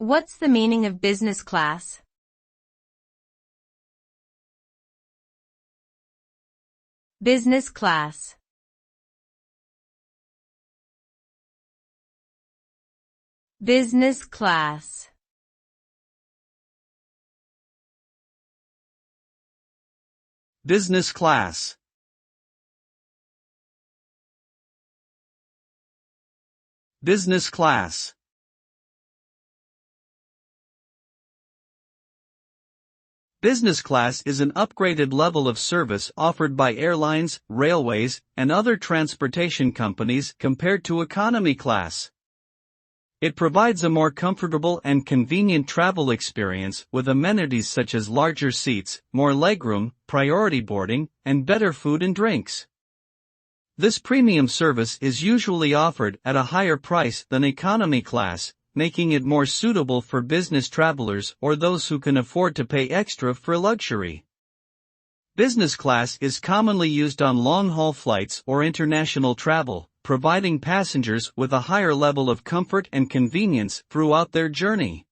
What's the meaning of business class? Business class. Business class. Business class. Business class. Business class is an upgraded level of service offered by airlines, railways, and other transportation companies compared to economy class. It provides a more comfortable and convenient travel experience with amenities such as larger seats, more legroom, priority boarding, and better food and drinks. This premium service is usually offered at a higher price than economy class, making it more suitable for business travelers or those who can afford to pay extra for luxury. Business class is commonly used on long-haul flights or international travel, providing passengers with a higher level of comfort and convenience throughout their journey.